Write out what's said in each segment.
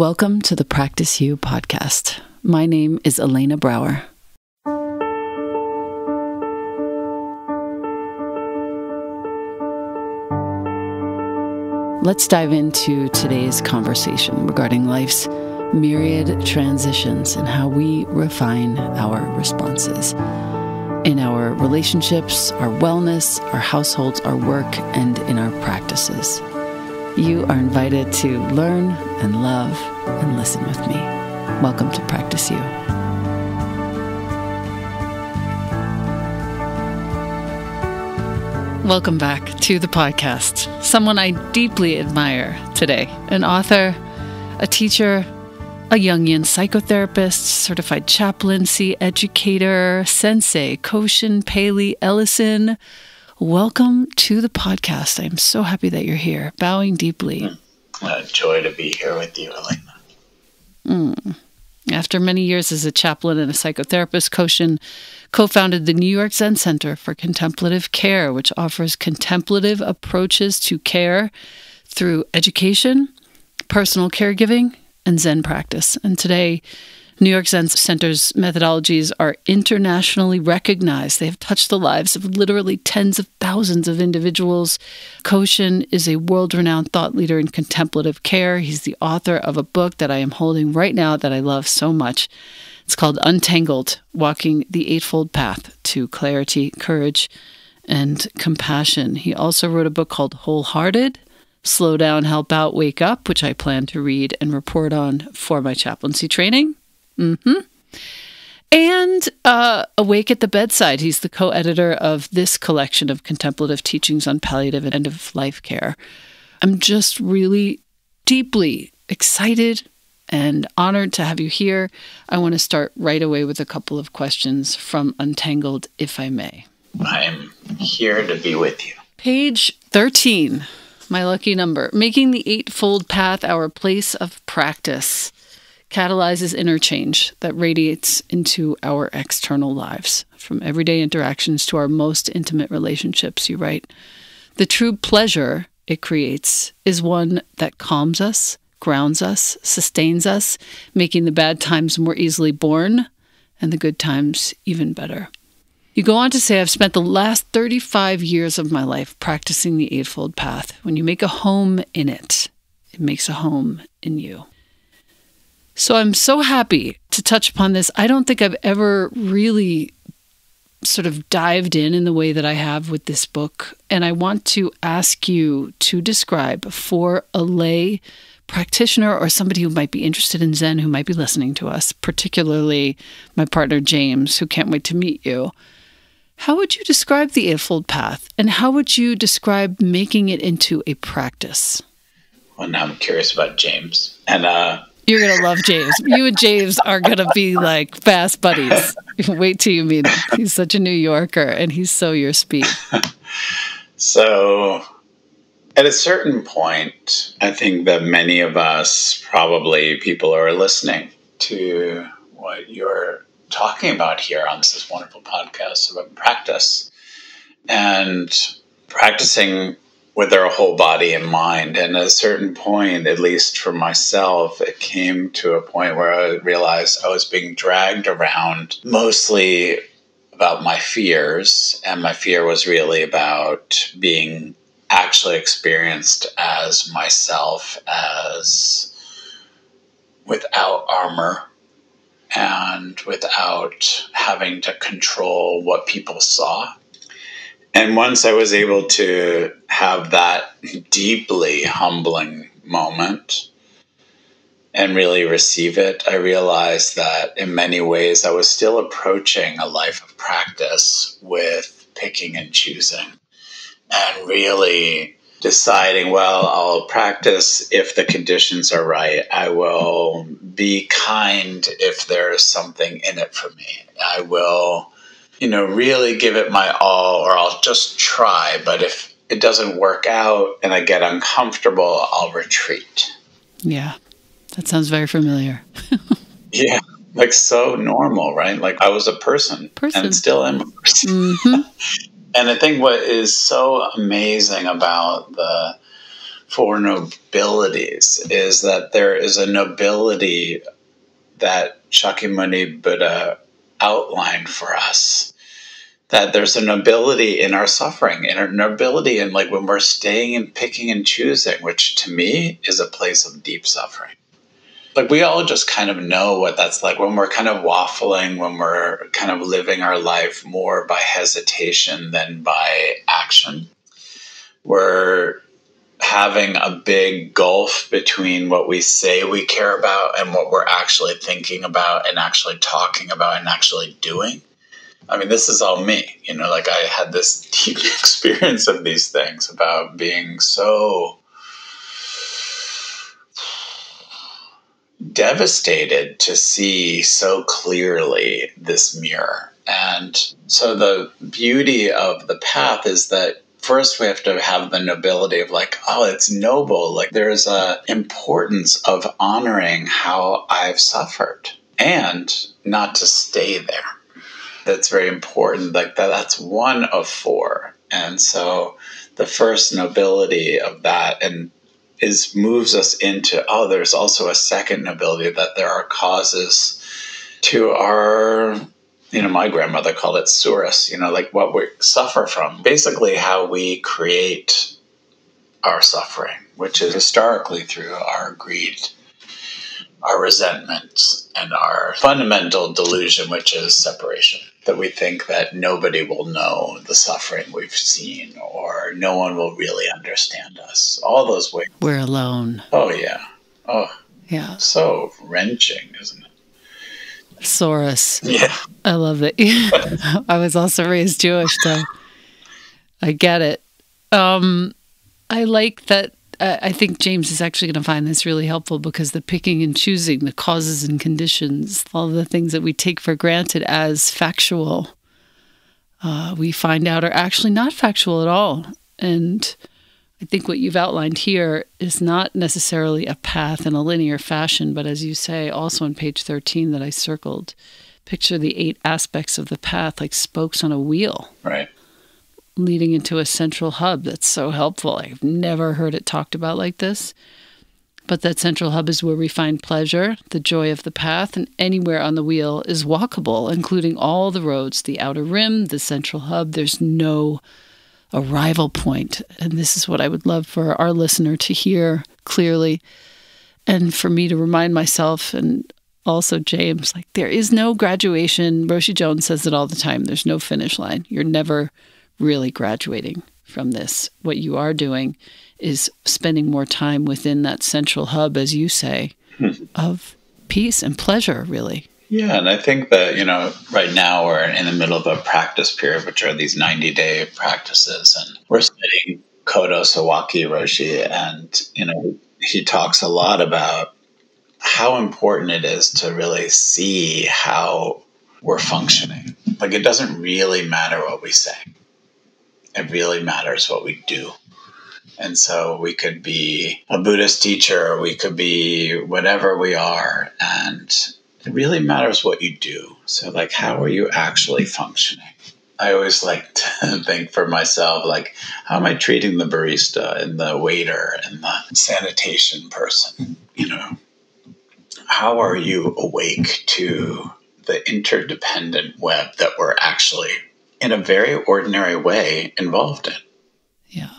Welcome to the Practice You podcast. My name is Elena Brower. Let's dive into today's conversation regarding life's myriad transitions and how we refine our responses in our relationships, our wellness, our households, our work, and in our practices. You are invited to learn and love and listen with me. Welcome to Practice You. Welcome back to the podcast. Someone I deeply admire today, an author, a teacher, a Jungian psychotherapist, certified chaplaincy educator, Sensei Koshin Paley Ellison. Welcome to the podcast. I'm so happy that you're here. Bowing deeply. A joy to be here with you, Elena. After many years as a chaplain and a psychotherapist, Koshin co-founded the New York Zen Center for Contemplative Care, which offers contemplative approaches to care through education, personal caregiving, and Zen practice. And today, New York Zen Center's methodologies are internationally recognized. They have touched the lives of literally tens of thousands of individuals. Koshin is a world-renowned thought leader in contemplative care. He's the author of a book that I am holding right now that I love so much. It's called Untitled, Walking the Eightfold Path to Clarity, Courage, and Compassion. He also wrote a book called Wholehearted, Slow Down, Help Out, Wake Up, which I plan to read and report on for my chaplaincy training. And Awake at the Bedside. He's the co-editor of this collection of contemplative teachings on palliative and end-of-life care. I'm just really deeply excited and honored to have you here. I want to start right away with a couple of questions from Untangled, if I may. I'm here to be with you. Page 13, my lucky number. Making the Eightfold Path our place of practice catalyzes interchange that radiates into our external lives, from everyday interactions to our most intimate relationships, you write. The true pleasure it creates is one that calms us, grounds us, sustains us, making the bad times more easily borne and the good times even better. You go on to say, I've spent the last 35 years of my life practicing the Eightfold Path. When you make a home in it, it makes a home in you. So I'm so happy to touch upon this. I don't think I've ever really sort of dived in the way that I have with this book. And I want to ask you to describe for a lay practitioner or somebody who might be interested in Zen, who might be listening to us, particularly my partner James, who can't wait to meet you. How would you describe the Eightfold Path? And how would you describe making it into a practice? Well, now I'm curious about James. And you're going to love James. You and James are going to be like fast buddies. Wait till you meet him. He's such a New Yorker, and he's so your speed. So at a certain point, I think that many of us, probably people who are listening to what you're talking about here on this wonderful podcast about practice and practicing with our whole body and mind. And at a certain point, at least for myself, it came to a point where I realized I was being dragged around mostly about my fears. And my fear was really about being actually experienced as myself, as without armor and without having to control what people saw. And once I was able to have that deeply humbling moment and really receive it, I realized that in many ways I was still approaching a life of practice with picking and choosing and really deciding, well, I'll practice if the conditions are right. I will be kind if there is something in it for me. I will really give it my all, or I'll just try. But if it doesn't work out and I get uncomfortable, I'll retreat. Yeah, that sounds very familiar. Yeah, like so normal, right? Like I was a person. And still am a person. Mm-hmm. And I think what is so amazing about the four nobilities is that there is a nobility that Shakyamuni Buddha outlined for us. That there's a nobility in our suffering, and a nobility in like when we're staying and picking and choosing, which to me is a place of deep suffering. Like we all just kind of know what that's like when we're kind of waffling, when we're kind of living our life more by hesitation than by action. We're having a big gulf between what we say we care about and what we're actually thinking about and actually talking about and actually doing. I mean, this is all me, like I had this deep experience of these things about being so devastated to see so clearly this mirror. And so the beauty of the path is that first we have to have the nobility of like, oh, it's noble. Like there's a importance of honoring how I've suffered and not to stay there. That's very important. Like that's one of four. And so the first nobility of that moves us into, there's also a second nobility that there are causes to our, my grandmother called it surus, like what we suffer from. Basically how we create our suffering, which is historically through our greed, our resentments, and our fundamental delusion, which is separation. That we think that nobody will know the suffering we've seen, or no one will really understand us. All those ways. We're alone. Oh, yeah. Oh, yeah. So wrenching, isn't it? Saurus. Yeah. I love it. I was also raised Jewish, so I get it. I like that. I think James is actually going to find this really helpful because the picking and choosing, the causes and conditions, all the things that we take for granted as factual, we find out are actually not factual at all. And I think what you've outlined here is not necessarily a path in a linear fashion, but as you say, also on page 13 that I circled, picture the 8 aspects of the path like spokes on a wheel. Right. Leading into a central hub. That's so helpful. I've never heard it talked about like this. But that central hub is where we find pleasure, the joy of the path, and anywhere on the wheel is walkable, including all the roads, the outer rim, the central hub. There's no arrival point. And this is what I would love for our listener to hear clearly, and for me to remind myself and also James, like there is no graduation. Roshi Jones says it all the time. There's no finish line. You're never really graduating from this. What you are doing is spending more time within that central hub, as you say, of peace and pleasure, really. Yeah, and I think that, right now we're in the middle of a practice period, which are these 90-day practices. And we're studying Kodo Sawaki Roshi, and, he talks a lot about how important it is to really see how we're functioning. Like, it doesn't really matter what we say. It really matters what we do. And so we could be a Buddhist teacher, we could be whatever we are, and it really matters what you do. So, like, how are you actually functioning? I always like to think for myself, like, how am I treating the barista and the waiter and the sanitation person? How are you awake to the interdependent web that we're actually, in a very ordinary way, involved in? Yeah.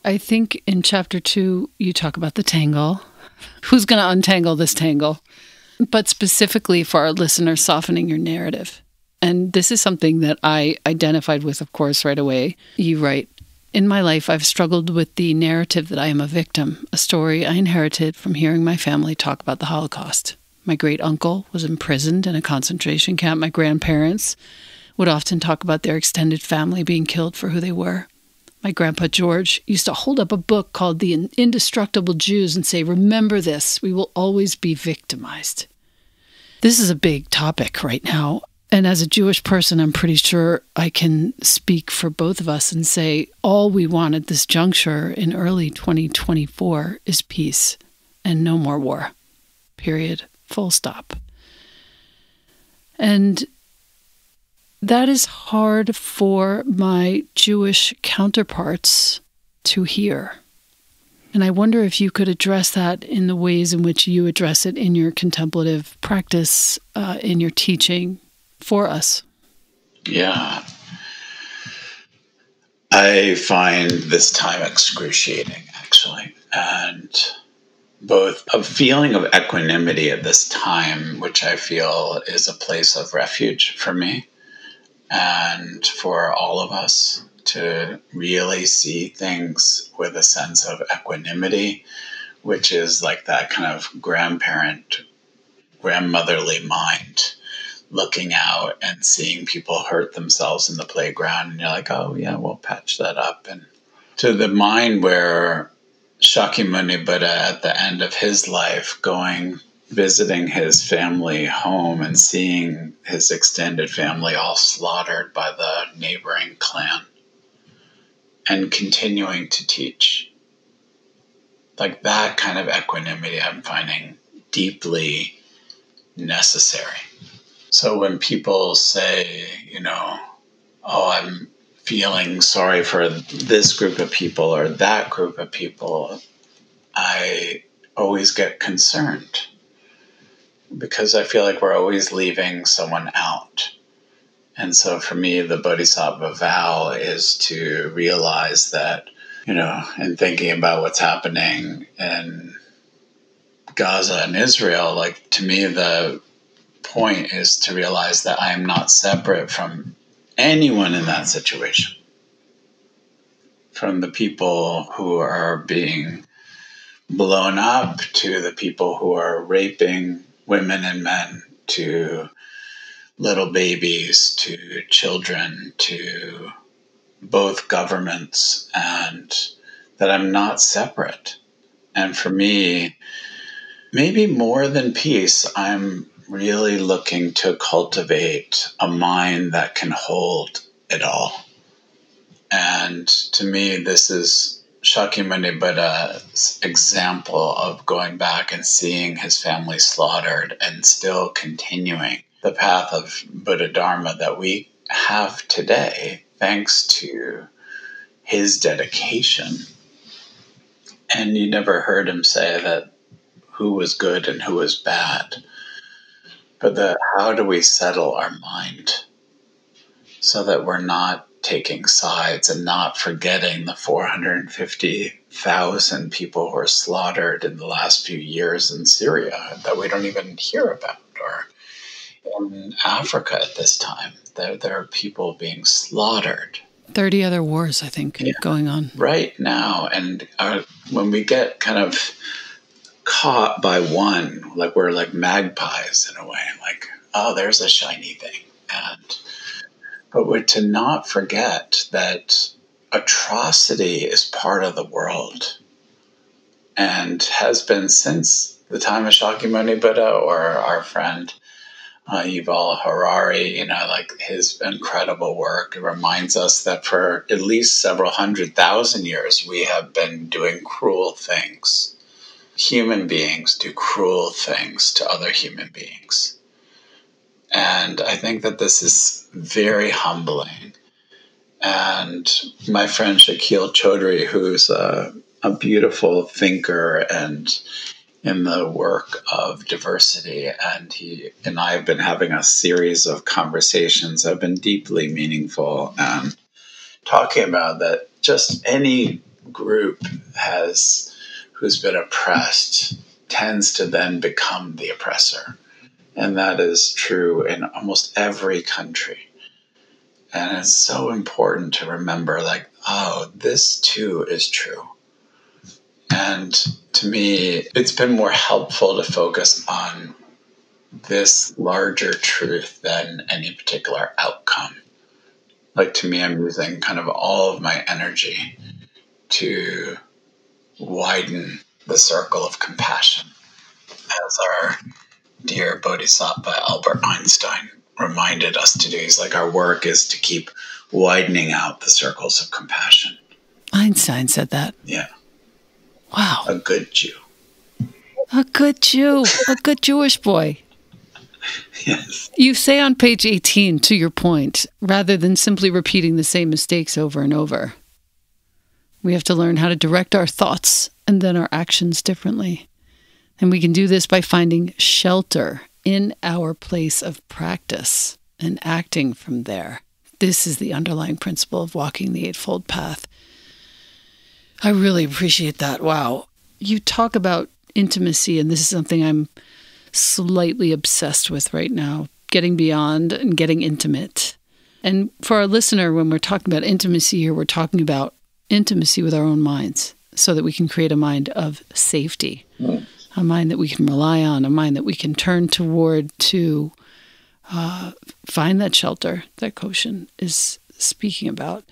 I think in chapter 2, you talk about the tangle. Who's going to untangle this tangle? But specifically for our listeners, softening your narrative. And this is something that I identified with, of course, right away. You write, in my life, I've struggled with the narrative that I am a victim, a story I inherited from hearing my family talk about the Holocaust. My great uncle was imprisoned in a concentration camp. My grandparents would often talk about their extended family being killed for who they were. My grandpa George used to hold up a book called The Indestructible Jews and say, remember this, we will always be victimized. This is a big topic right now. And as a Jewish person, I'm pretty sure I can speak for both of us and say all we want at this juncture in early 2024 is peace and no more war. Period. Full stop. And that is hard for my Jewish counterparts to hear. And I wonder if you could address that in the ways in which you address it in your contemplative practice, in your teaching for us. Yeah. I find this time excruciating, actually. And both a feeling of equanimity at this time, which I feel is a place of refuge for me and for all of us, to really see things with a sense of equanimity, which is like that kind of grandmotherly mind looking out and seeing people hurt themselves in the playground. And you're like, oh, yeah, we'll patch that up. And to the mind where Shakyamuni Buddha, at the end of his life, visiting his family home and seeing his extended family all slaughtered by the neighboring clan, and continuing to teach. Like that kind of equanimity I'm finding deeply necessary. So when people say, oh, I'm feeling sorry for this group of people or that group of people, I always get concerned because I feel like we're always leaving someone out. And so for me, the Bodhisattva vow is to realize that, in thinking about what's happening in Gaza and Israel, like to me, the point is to realize that I am not separate from anyone in that situation. From the people who are being blown up to the people who are raping women and men, to little babies, to children, to both governments, and that I'm not separate. And for me, maybe more than peace, I'm really looking to cultivate a mind that can hold it all. And to me, this is Shakyamuni Buddha's example of going back and seeing his family slaughtered and still continuing the path of Buddha Dharma that we have today, thanks to his dedication. And you never heard him say that who was good and who was bad, but how do we settle our mind so that we're not taking sides and not forgetting the 450,000 people who were slaughtered in the last few years in Syria that we don't even hear about, or in Africa at this time. There are people being slaughtered. 30 other wars, I think, going on. Right now. And when we get kind of caught by one, like we're like magpies in a way, like, oh, there's a shiny thing. But we're to not forget that atrocity is part of the world and has been since the time of Shakyamuni Buddha, or our friend Yuval Harari, like his incredible work. It reminds us that for at least several 100,000 years, we have been doing cruel things. Human beings do cruel things to other human beings. And I think that this is very humbling. And my friend Shakil Chaudhry, who's a beautiful thinker and in the work of diversity, and he and I have been having a series of conversations that have been deeply meaningful, and talking about that just any group who's been oppressed tends to then become the oppressor. And that is true in almost every country. And it's so important to remember, like, oh, this too is true. And to me, it's been more helpful to focus on this larger truth than any particular outcome. Like, to me, I'm using kind of all of my energy to widen the circle of compassion, as our dear Bodhisattva Albert Einstein reminded us to do. He's like, our work is to keep widening out the circles of compassion. Einstein said that. Yeah. Wow. A good Jew. A good Jew. A good Jewish boy. Yes. You say on page 18, to your point, rather than simply repeating the same mistakes over and over, we have to learn how to direct our thoughts and then our actions differently. And we can do this by finding shelter in our place of practice and acting from there. This is the underlying principle of walking the Eightfold Path. I really appreciate that. Wow. You talk about intimacy, and this is something I'm slightly obsessed with right now, getting beyond and getting intimate. And for our listener, when we're talking about intimacy here, we're talking about intimacy with our own minds so that we can create a mind of safety, a mind that we can rely on, a mind that we can turn toward to find that shelter that Koshin is speaking about.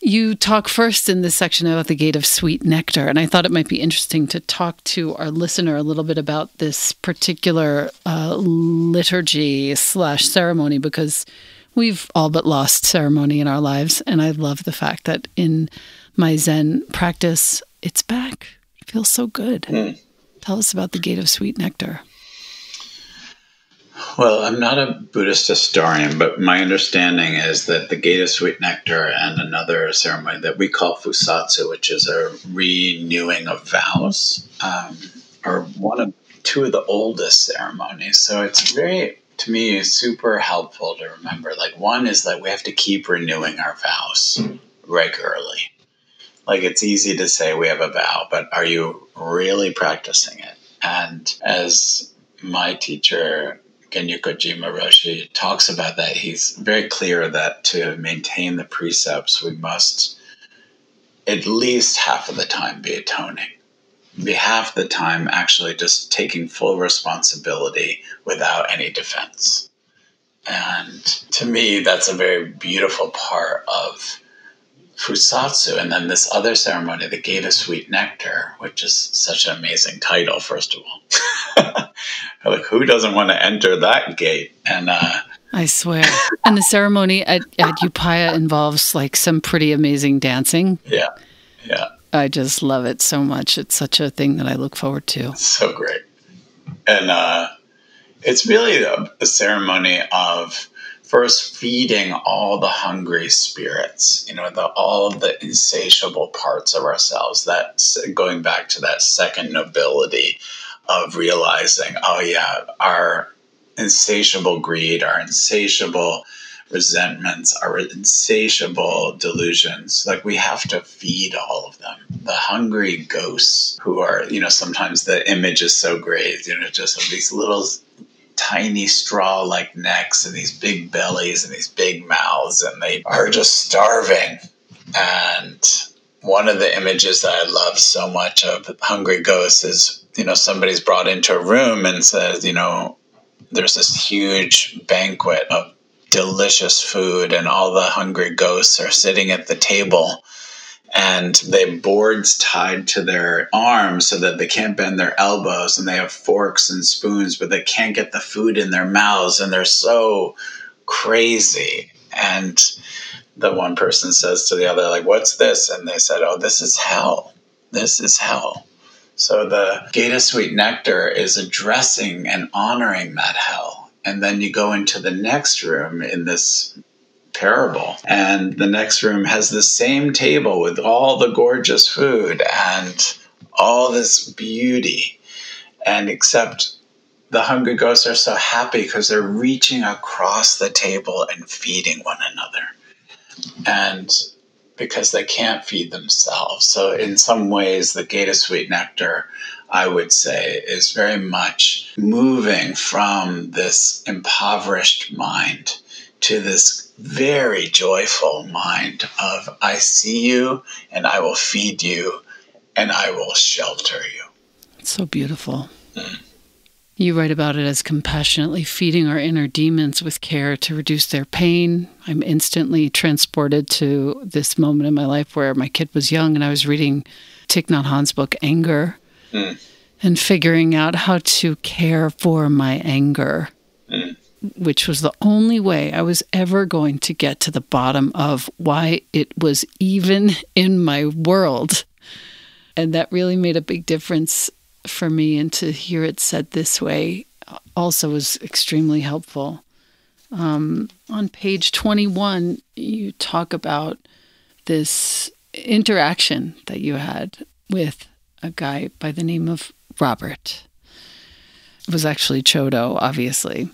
You talk first in this section about the gate of sweet nectar, and I thought it might be interesting to talk to our listener a little bit about this particular liturgy/ceremony, because we've all but lost ceremony in our lives, and I love the fact that in my Zen practice, it's back. It feels so good. Tell us about the gate of sweet nectar. Well, I'm not a Buddhist historian, but my understanding is that the Gate of Sweet Nectar and another ceremony that we call Fusatsu, which is a renewing of vows, are two of the oldest ceremonies. So it's very, to me, super helpful to remember. Like, one is that we have to keep renewing our vows regularly. Like, it's easy to say we have a vow, but are you really practicing it? And as my teacher, Genyo Kojima Roshi, talks about that, he's very clear that to maintain the precepts, we must at least half of the time be atoning. Be half the time actually just taking full responsibility without any defense. And to me, that's a very beautiful part of Fusatsu. And then this other ceremony, the Gate of Sweet Nectar, which is such an amazing title, first of all. Like, who doesn't want to enter that gate? And I swear. And the ceremony at Upaya involves like some pretty amazing dancing. Yeah. I just love it so much. It's such a thing that I look forward to. It's so great. And it's really a ceremony of first feeding all the hungry spirits, all of the insatiable parts of ourselves, that's going back to that second nobility of realizing, our insatiable greed, our insatiable resentments, our insatiable delusions, like we have to feed all of them. The hungry ghosts who are, sometimes the image is so great, just of these little tiny straw-like necks and these big bellies and these big mouths, and they are just starving. And one of the images that I love so much of hungry ghosts is, somebody's brought into a room and says, there's this huge banquet of delicious food and all the hungry ghosts are sitting at the table, and they have boards tied to their arms so that they can't bend their elbows, and they have forks and spoons, but they can't get the food in their mouths, and they're so crazy. And the one person says to the other, like, what's this? And they said, oh, this is hell. This is hell. So the Gate of Sweet Nectar is addressing and honoring that hell. And then you go into the next room in this parable, and the next room has the same table with all the gorgeous food and all this beauty. And except the hungry ghosts are so happy because they're reaching across the table and feeding one another. And because they can't feed themselves. So in some ways, the Gate of Sweet Nectar, I would say, is very much moving from this impoverished mind to this very joyful mind of, I see you and I will feed you and I will shelter you. It's so beautiful. You write about it as compassionately feeding our inner demons with care to reduce their pain. I'm instantly transported to this moment in my life where my kid was young and I was reading Thich Nhat Hanh's book, Anger, and figuring out how to care for my anger, which was the only way I was ever going to get to the bottom of why it was even in my world. And that really made a big difference for me, and to hear it said this way also was extremely helpful. On page 21, you talk about this interaction that you had with a guy by the name of Robert. It was actually Chodo, obviously.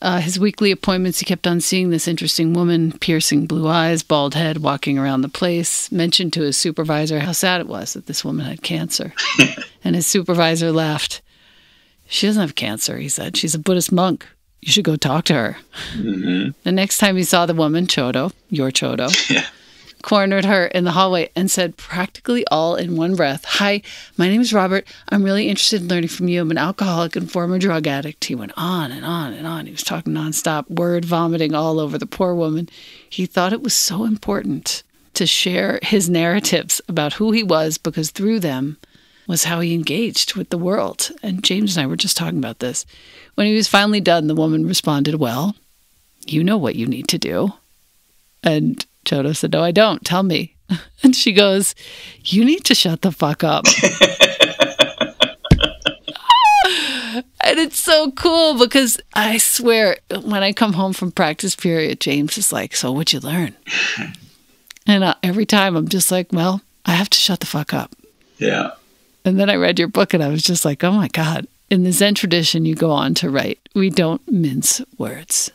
His weekly appointments, he kept on seeing this interesting woman, piercing blue eyes, bald head, walking around the place, mentioned to his supervisor how sad it was that this woman had cancer. And his supervisor laughed. She doesn't have cancer, he said. She's a Buddhist monk. You should go talk to her. Mm-hmm. The next time he saw the woman, Chodo, your Chodo, cornered her in the hallway and said practically all in one breath, "Hi, my name is Robert. I'm really interested in learning from you. I'm an alcoholic and former drug addict." He went on and on and on. He was talking nonstop, word vomiting all over the poor woman. He thought it was so important to share his narratives about who he was, because through them was how he engaged with the world. And James and I were just talking about this. When he was finally done, the woman responded, "Well, you know what you need to do." And Chodo said, "No, I don't. Tell me." And she goes, "You need to shut the fuck up." And it's so cool because I swear, when I come home from practice period, James is like, "So what'd you learn?" And every time I'm just like, "Well, I have to shut the fuck up." Yeah. And then I read your book and I was just like, oh my God. In the Zen tradition, you go on to write, "We don't mince words."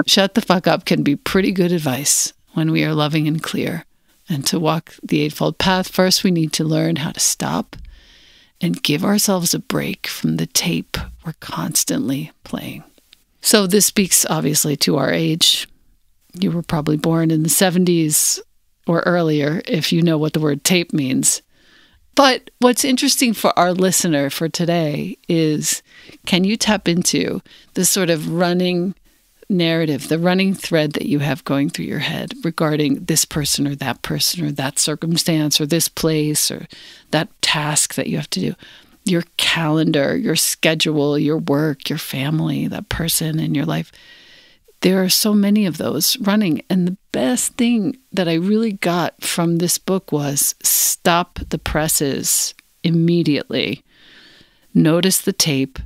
Shut the fuck up can be pretty good advice when we are loving and clear. And to walk the Eightfold Path, first we need to learn how to stop and give ourselves a break from the tape we're constantly playing. So this speaks obviously to our age. You were probably born in the 70s or earlier, if you know what the word tape means. But what's interesting for our listener for today is, can you tap into this sort of running narrative, the running thread that you have going through your head regarding this person or that circumstance or this place or that task that you have to do? Your calendar, your schedule, your work, your family, that person in your life. There are so many of those running. And the best thing that I really got from this book was stop the presses immediately. Notice the tape,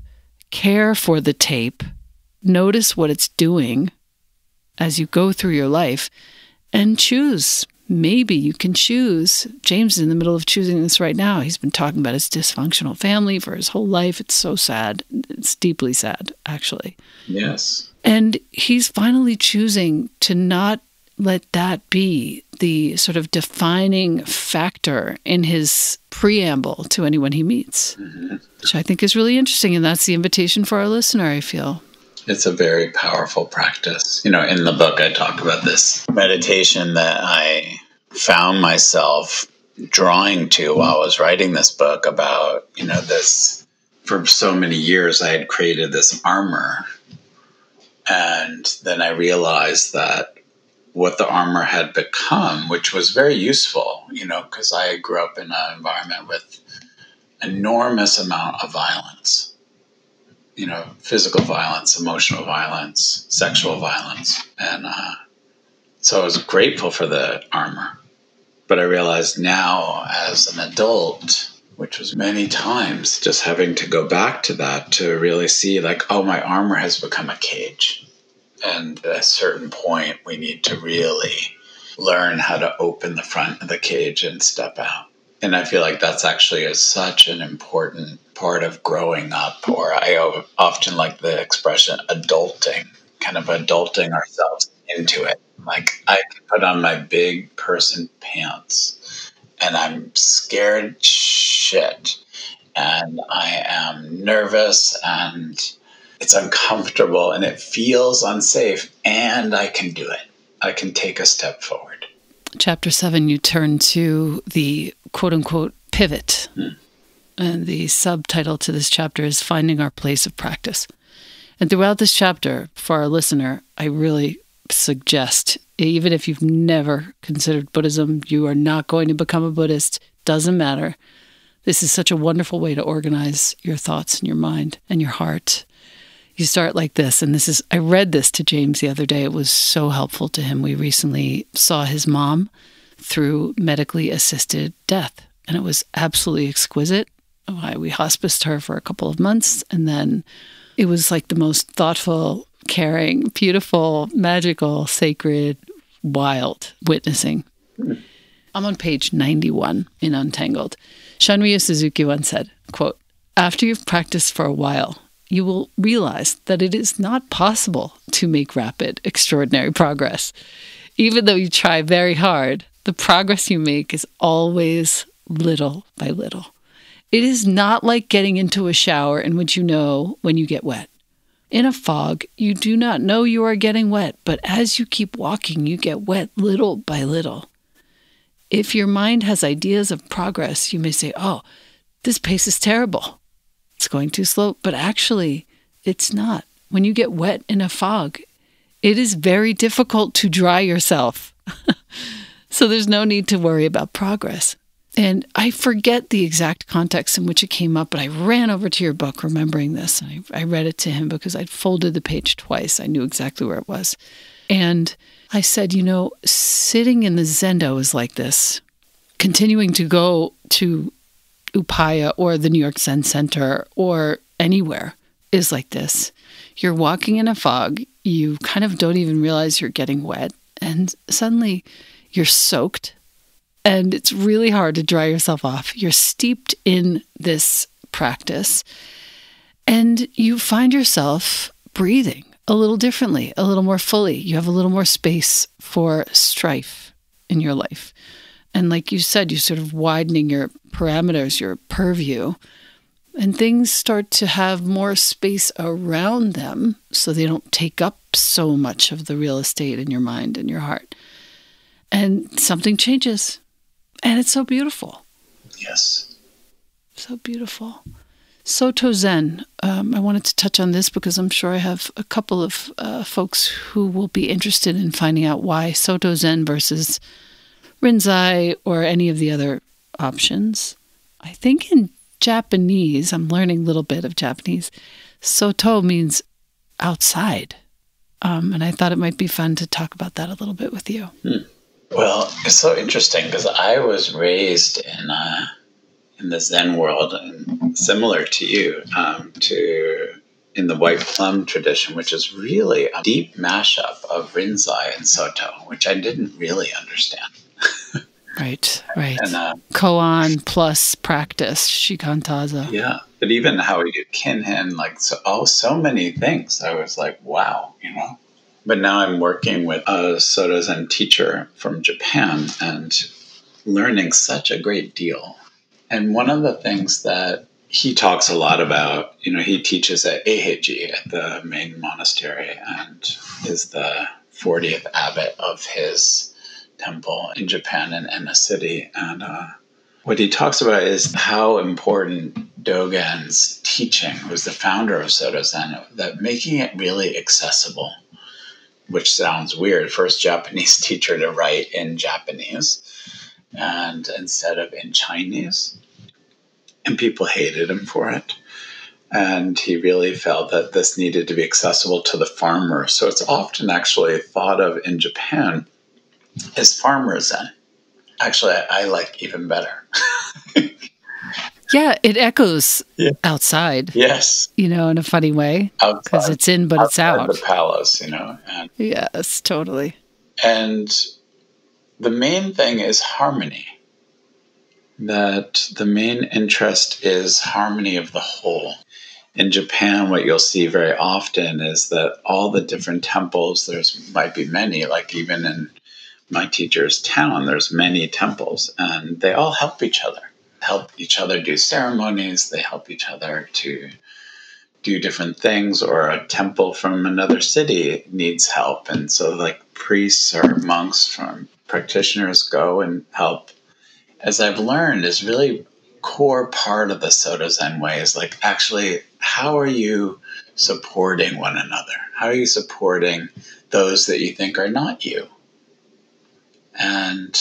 care for the tape, notice what it's doing as you go through your life, and choose. Maybe you can choose. James is in the middle of choosing this right now. He's been talking about his dysfunctional family for his whole life. It's so sad. It's deeply sad, actually. Yes. And he's finally choosing to not let that be the sort of defining factor in his preamble to anyone he meets, which I think is really interesting. And that's the invitation for our listener, I feel. It's a very powerful practice. You know, in the book, I talk about this meditation that I found myself drawing to while I was writing this book about, you know, this, for so many years, I had created this armor. And then I realized that what the armor had become, which was very useful, you know, because I grew up in an environment with enormous amount of violence, you know, physical violence, emotional violence, sexual violence. And so I was grateful for the armor. But I realized now as an adult, which was many times, just having to go back to that to really see like, oh, my armor has become a cage. And at a certain point, we need to really learn how to open the front of the cage and step out. And I feel like that's actually such an important part of growing up, or I often like the expression adulting, kind of adulting ourselves into it. Like I can put on my big person pants and I'm scared shit and I am nervous and it's uncomfortable and it feels unsafe, and I can do it. I can take a step forward. Chapter 7, you turn to the quote-unquote pivot. And the subtitle to this chapter is Finding Our Place of Practice. And throughout this chapter, for our listener, I really suggest, even if you've never considered Buddhism, you are not going to become a Buddhist, doesn't matter. This is such a wonderful way to organize your thoughts and your mind and your heart. You start like this, and this is, I read this to James the other day. It was so helpful to him. We recently saw his mom through medically assisted death, and it was absolutely exquisite. We hospiced her for a couple of months, and then it was like the most thoughtful, caring, beautiful, magical, sacred, wild witnessing. I'm on page 91 in Untangled. Shunryu Suzuki once said, quote, "After you've practiced for a while, you will realize that it is not possible to make rapid, extraordinary progress. Even though you try very hard, the progress you make is always little by little. It is not like getting into a shower in which you know when you get wet. In a fog, you do not know you are getting wet, but as you keep walking, you get wet little by little. If your mind has ideas of progress, you may say, oh, this pace is terrible. It's going too slow, but actually, it's not. When you get wet in a fog, it is very difficult to dry yourself. So there's no need to worry about progress." And I forget the exact context in which it came up, but I ran over to your book remembering this. And I read it to him because I'd folded the page twice. I knew exactly where it was. And I said, sitting in the Zendo is like this. Continuing to go to Upaya or the New York Zen Center or anywhere is like this. You're walking in a fog. You kind of don't even realize you're getting wet. And suddenly you're soaked. And it's really hard to dry yourself off. You're steeped in this practice. And you find yourself breathing a little differently, a little more fully. You have a little more space for strife in your life. And like you said, you're sort of widening your parameters, your purview. And things start to have more space around them so they don't take up so much of the real estate in your mind and your heart. And something changes. And it's so beautiful. Yes. So beautiful. Soto Zen. I wanted to touch on this because I'm sure I have a couple of folks who will be interested in finding out why Soto Zen versus Rinzai or any of the other options. I think in Japanese, I'm learning a little bit of Japanese, Soto means outside. And I thought it might be fun to talk about that a little bit with you. Well, it's so interesting because I was raised in the Zen world, and similar to you, in the white plum tradition, which is really a deep mashup of Rinzai and Soto, which I didn't really understand. Right. And, Koan plus practice, shikantaza. Yeah, but even how we do kinhin, so many things. I was like, wow, But now I'm working with a Soto Zen teacher from Japan and learning such a great deal. And one of the things that he talks a lot about, he teaches at Eiheiji at the main monastery and is the 40th abbot of his temple in Japan in Enna City. And what he talks about is how important Dogen's teaching, who was the founder of Soto Zen, that making it really accessible, which sounds weird, first Japanese teacher to write in Japanese and instead of in Chinese. And people hated him for it. And he really felt that this needed to be accessible to the farmer. So it's often actually thought of in Japan as farmer Zen. Actually, I like even better. Yeah, it echoes outside. Yes. In a funny way. Because it's in, but it's out. The palace, And, yes, totally. And the main thing is harmony. That the main interest is harmony of the whole. In Japan, what you'll see very often is that all the different temples, might be many, like even in my teacher's town, there's many temples, and they all help each other do ceremonies, they help each other to do different things, or a temple from another city needs help. And so priests or monks from practitioners go and help. As I've learned, is really core part of the Soto Zen way is actually, how are you supporting one another? How are you supporting those that you think are not you? And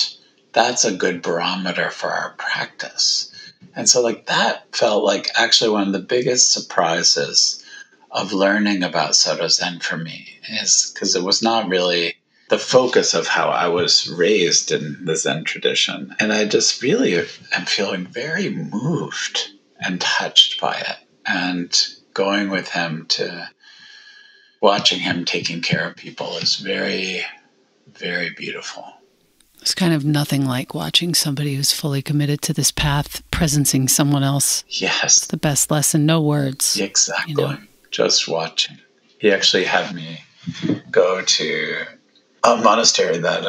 that's a good barometer for our practice. And so that felt like actually one of the biggest surprises of learning about Soto Zen for me, is because it was not really the focus of how I was raised in the Zen tradition. And I just really am feeling very moved and touched by it. And going with him to watching him taking care of people is very, very beautiful. It's kind of nothing like watching somebody who's fully committed to this path presencing someone else. Yes. It's the best lesson. No words. Exactly. Just watching. He actually had me go to a monastery that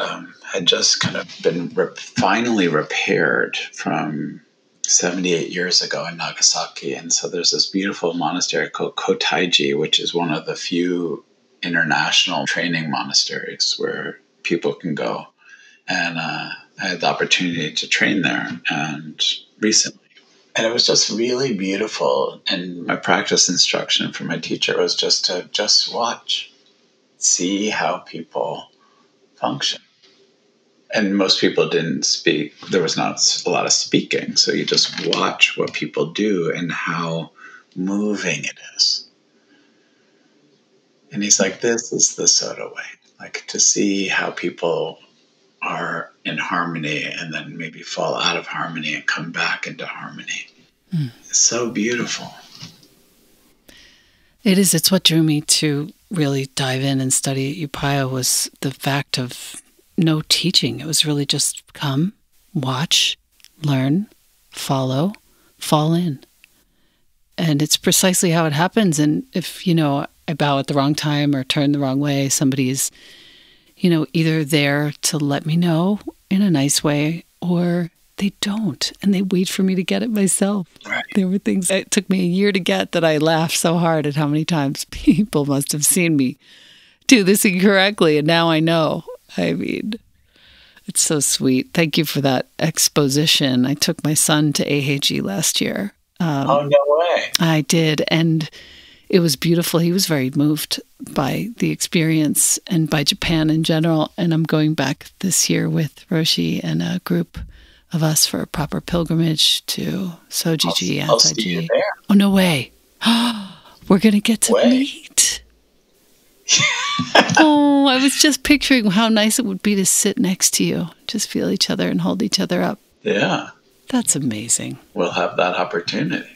had just kind of been finally repaired from 78 years ago in Nagasaki. And so there's this beautiful monastery called Kotaiji, which is one of the few international training monasteries where people can go. And I had the opportunity to train there and recently. And it was just really beautiful. And my practice instruction from my teacher was just to watch, see how people function. And most people didn't speak. There was not a lot of speaking. So you just watch what people do and how moving it is. And he's like, this is the Soto way. Like to see how people are in harmony and then maybe fall out of harmony and come back into harmony. It's so beautiful. It is. It's what drew me to really dive in and study at Upaya was the fact of no teaching. It was really just come, watch, learn, follow, fall in. And it's precisely how it happens. And if, I bow at the wrong time or turn the wrong way, somebody is either there to let me know in a nice way or they don't. And they wait for me to get it myself. Right. There were things it took me a year to get that I laughed so hard at how many times people must have seen me do this incorrectly. And now I know. I mean, it's so sweet. Thank you for that exposition. I took my son to AHG last year. Oh, no way. I did. And it was beautiful. He was very moved by the experience and by Japan in general. And I'm going back this year with Roshi and a group of us for a proper pilgrimage to Sojiji, I'll see you Antaiji. there. Oh, no way. We're going to get to meet. Oh, I was just picturing how nice it would be to sit next to you, just feel each other and hold each other up. Yeah. That's amazing. We'll have that opportunity.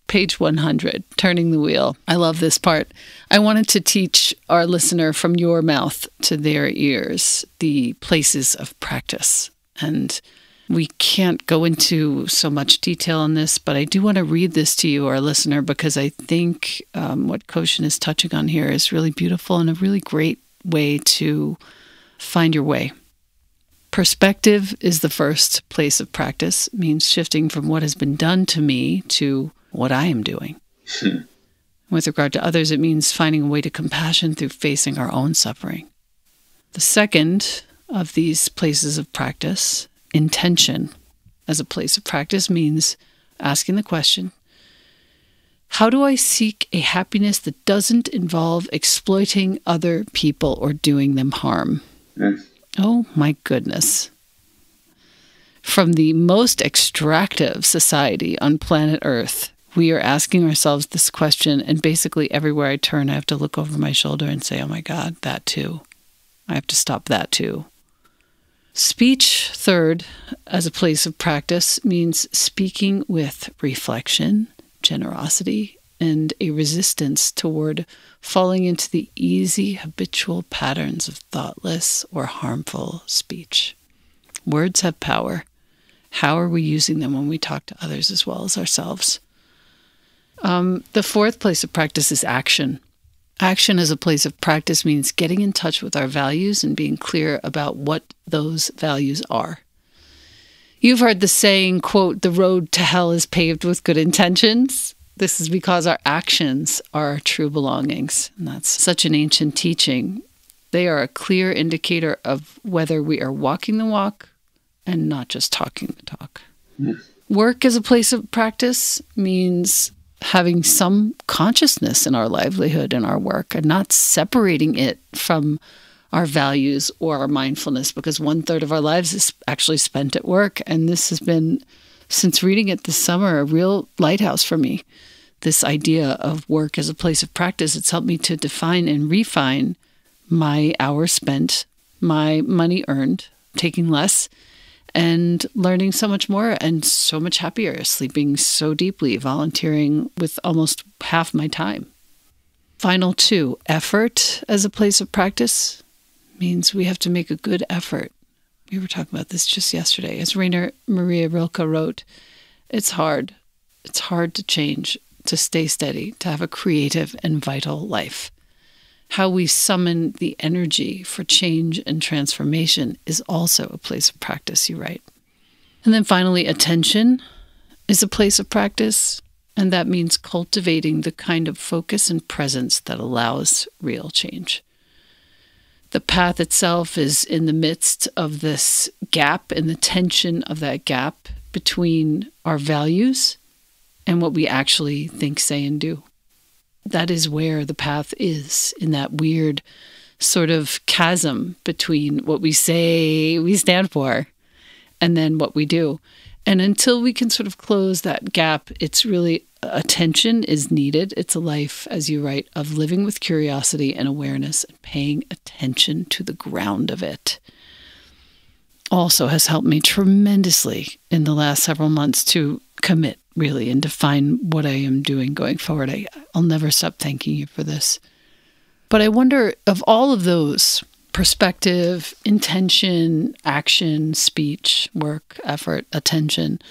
Page 100, turning the wheel. I love this part. I wanted to teach our listener from your mouth to their ears the places of practice. And we can't go into so much detail on this, but I do want to read this to you, our listener, because I think what Koshin is touching on here is really beautiful and a really great way to find your way. Perspective is the first place of practice, means shifting from what has been done to me to what I am doing. With regard to others, it means finding a way to compassion through facing our own suffering. The second of these places of practice, intention as a place of practice, means asking the question, how do I seek a happiness that doesn't involve exploiting other people or doing them harm? Oh my goodness. From the most extractive society on planet Earth, we are asking ourselves this question, and basically everywhere I turn, I have to look over my shoulder and say, oh my God, that too. I have to stop that too. Speech, third, as a place of practice, means speaking with reflection, generosity, and a resistance toward falling into the easy, habitual patterns of thoughtless or harmful speech. Words have power. How are we using them when we talk to others as well as ourselves? The fourth place of practice is action. Action as a place of practice means getting in touch with our values and being clear about what those values are. You've heard the saying, quote, the road to hell is paved with good intentions. This is because our actions are our true belongings. And that's such an ancient teaching. They are a clear indicator of whether we are walking the walk and not just talking the talk. Work as a place of practice means having some consciousness in our livelihood and our work and not separating it from our values or our mindfulness, because 1/3 of our lives is actually spent at work. And this has been, since reading it this summer, a real lighthouse for me. This idea of work as a place of practice, it's helped me to define and refine my hours spent, my money earned, taking less, and learning so much more and so much happier, sleeping so deeply, volunteering with almost half my time. Final 2, effort as a place of practice means we have to make a good effort. We were talking about this just yesterday. As Rainer Maria Rilke wrote, it's hard. It's hard to change, to stay steady, to have a creative and vital life. How we summon the energy for change and transformation is also a place of practice, you write. And then finally, attention is a place of practice, and that means cultivating the kind of focus and presence that allows real change. The path itself is in the midst of this gap and the tension of that gap between our values and what we actually think, say, and do. That is where the path is, in that weird sort of chasm between what we say we stand for and then what we do. And until we can sort of close that gap, it's really attention is needed. It's a life, as you write, of living with curiosity and awareness and paying attention to the ground of it. Also has helped me tremendously in the last several months to commit, really, and define what I am doing going forward. I'll never stop thanking you for this. But I wonder, of all of those, perspective, intention, action, speech, work, effort, attention,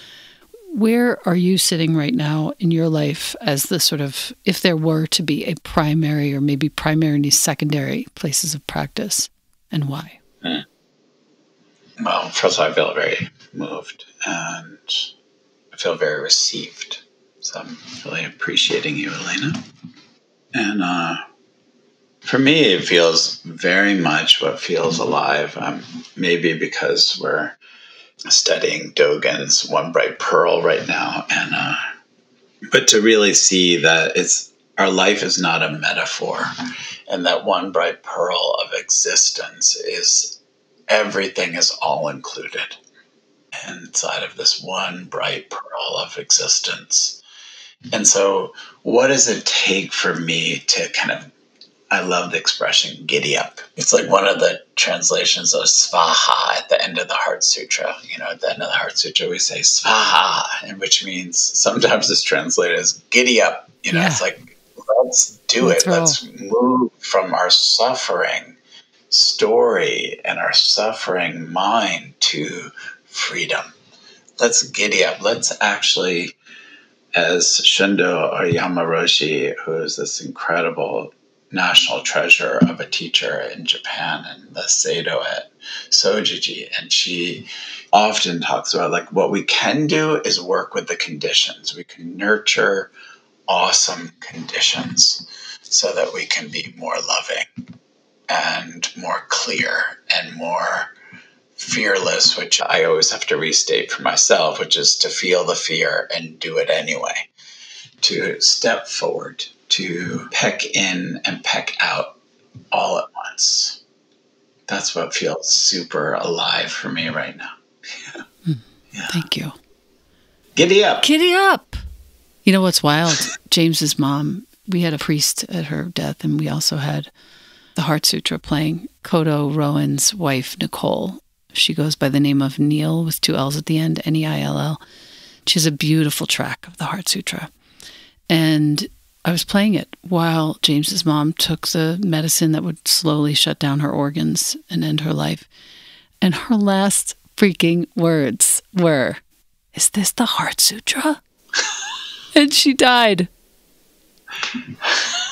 where are you sitting right now in your life as the sort of, if there were to be a primary or maybe primary and secondary places of practice, and why? Well, first of all, I feel very moved and I feel very received. So I'm really appreciating you, Elena. And for me, it feels very much what feels alive. Maybe because we're studying Dogen's One Bright Pearl right now, and but to really see that our life is not a metaphor, and that one bright pearl of existence is everything is all included inside of this one bright pearl of existence. And so, what does it take for me to kind of, I love the expression giddy up. It's like one of the translations of Svaha at the end of the Heart Sutra. You know, at the end of the Heart Sutra, we say Svaha, and which means sometimes it's translated as giddy up. You know, It's like, let's do it. Let's move from our suffering story and our suffering mind to freedom. Let's giddy up. Let's actually, as Shundo Oyama Roshi, who is this incredible national treasure of a teacher in Japan and the Seido at Sojiji, and she often talks about, like, what we can do is work with the conditions. We can nurture awesome conditions so that we can be more loving and more clear and more fearless, which I always have to restate for myself, which is to feel the fear and do it anyway, to step forward, to peck in and peck out all at once. That's what feels super alive for me right now. Yeah. Thank you. Giddy up. Giddy up. You know what's wild? James's mom, we had a priest at her death, and we also had the Heart Sutra playing. Kodo Rowan's wife, Nicole, she goes by the name of Neil with 2 L's at the end, Neill. She has a beautiful track of the Heart Sutra. And I was playing it while James's mom took the medicine that would slowly shut down her organs and end her life. And her last freaking words were, "Is this the Heart Sutra?" And she died.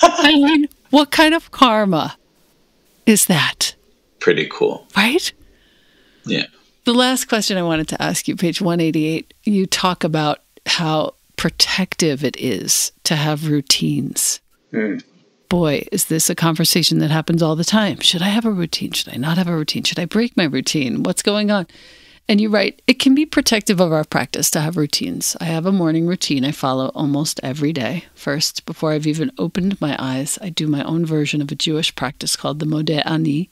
I mean, what kind of karma is that? Pretty cool. Right? Yeah. The last question I wanted to ask you, page 188, you talk about how protective it is to have routines. Boy, is this a conversation that happens all the time. Should I have a routine? Should I not have a routine? Should I break my routine? What's going on? And you write, it can be protective of our practice to have routines. I have a morning routine I follow almost every day. First, before I've even opened my eyes, I do my own version of a Jewish practice called the Modeh Ani,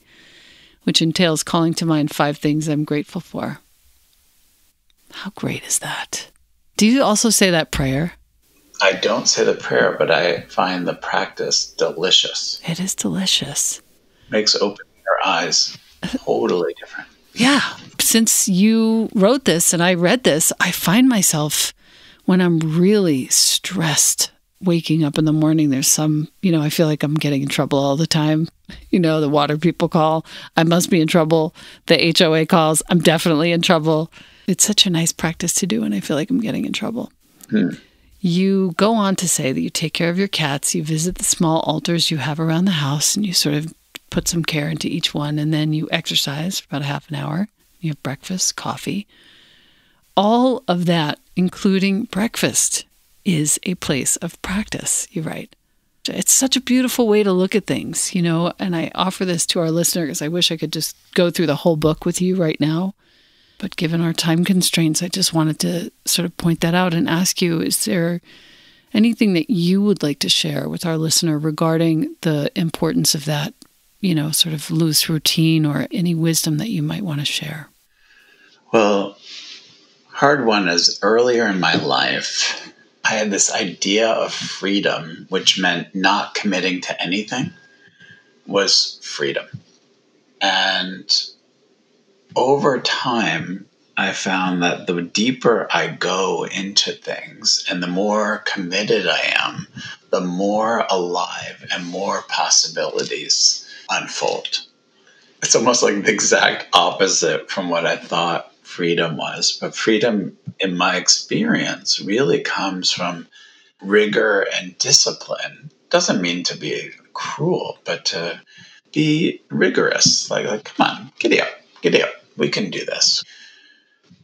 which entails calling to mind 5 things I'm grateful for. How great is that? Do you also say that prayer? I don't say the prayer, but I find the practice delicious. It is delicious. Makes opening your eyes totally different. Yeah. Since you wrote this and I read this, I find myself, when I'm really stressed waking up in the morning, there's some, I feel like I'm getting in trouble all the time. The water people call, I must be in trouble. The HOA calls, I'm definitely in trouble. It's such a nice practice to do, and I feel like I'm getting in trouble. You go on to say that you take care of your cats, you visit the small altars you have around the house, and you sort of put some care into each one, and then you exercise for about a half an hour. You have breakfast, coffee. All of that, including breakfast, is a place of practice, you write. It's such a beautiful way to look at things, and I offer this to our listeners. I wish I could just go through the whole book with you right now. But given our time constraints, I just wanted to sort of point that out and ask you, is there anything that you would like to share with our listener regarding the importance of that, sort of loose routine, or any wisdom that you might want to share? Well, hard one is earlier in my life, I had this idea of freedom, which meant not committing to anything was freedom. And over time, I found that the deeper I go into things and the more committed I am, the more alive and more possibilities unfold. It's almost like the exact opposite from what I thought freedom was. But freedom, in my experience, really comes from rigor and discipline. Doesn't mean to be cruel, but to be rigorous. Like come on, giddy up. We can do this.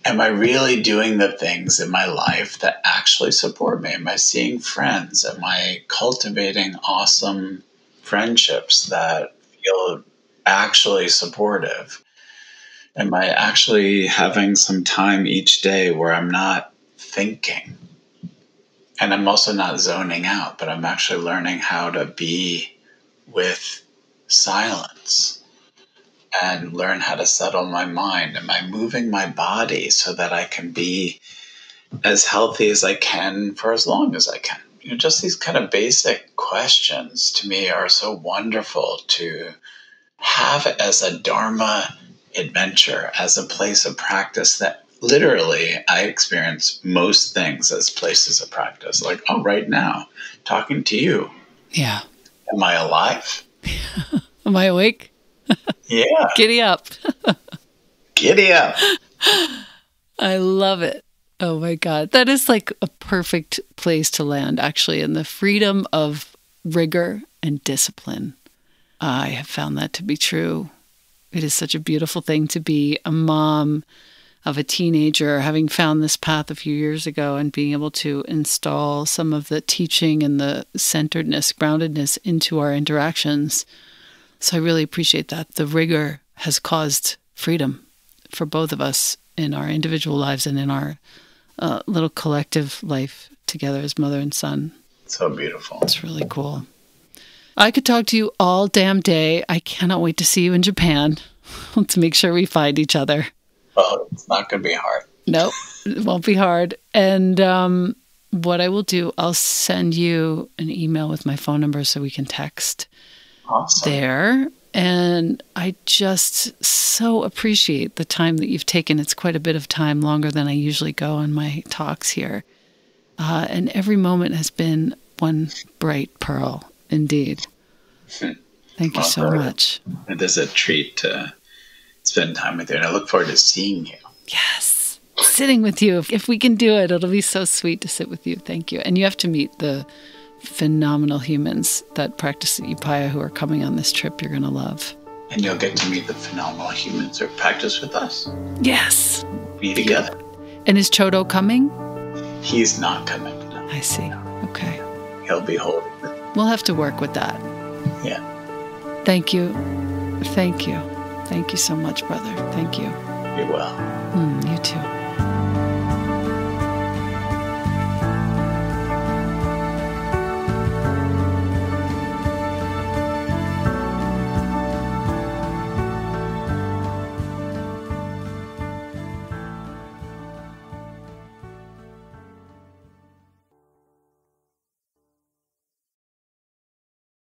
Am I really doing the things in my life that actually support me? Am I seeing friends? Am I cultivating awesome friendships that feel actually supportive? Am I actually having some time each day where I'm not thinking? And I'm also not zoning out, but I'm actually learning how to be with silence and learn how to settle my mind. Am I moving my body so that I can be as healthy as I can for as long as I can? Just these kind of basic questions to me are so wonderful to have as a Dharma adventure, as a place of practice that literally I experience most things as places of practice. Like, right now, talking to you. Yeah. Am I alive? Am I awake? Yeah. Giddy up. Giddy up. I love it. Oh my God. That is like a perfect place to land, actually, in the freedom of rigor and discipline. I have found that to be true. It is such a beautiful thing to be a mom of a teenager, having found this path a few years ago and being able to install some of the teaching and the centeredness, groundedness into our interactions. So I really appreciate that. The rigor has caused freedom for both of us in our individual lives and in our little collective life together as mother and son. So beautiful. It's really cool. I could talk to you all damn day. I cannot wait to see you in Japan. Let's make sure we find each other. Well, it's not going to be hard. Nope, it won't be hard. And what I will do, I'll send you an email with my phone number so we can text. Awesome. There. And I just so appreciate the time that you've taken. It's quite a bit of time, longer than I usually go on my talks here. And every moment has been one bright pearl, indeed. Thank you so much. It is a treat to spend time with you, and I look forward to seeing you. Yes. Sitting with you. If we can do it, it'll be so sweet to sit with you. Thank you. And you have to meet the phenomenal humans that practice at Upaya who are coming on this trip you're going to love. And you'll get to meet the phenomenal humans who practice with us. Yes. Be together. And is Chodo coming? He's not coming. No. I see. Okay. He'll be holding it. We'll have to work with that. Yeah. Thank you. Thank you. Thank you so much, brother. Thank you. Be well. You too.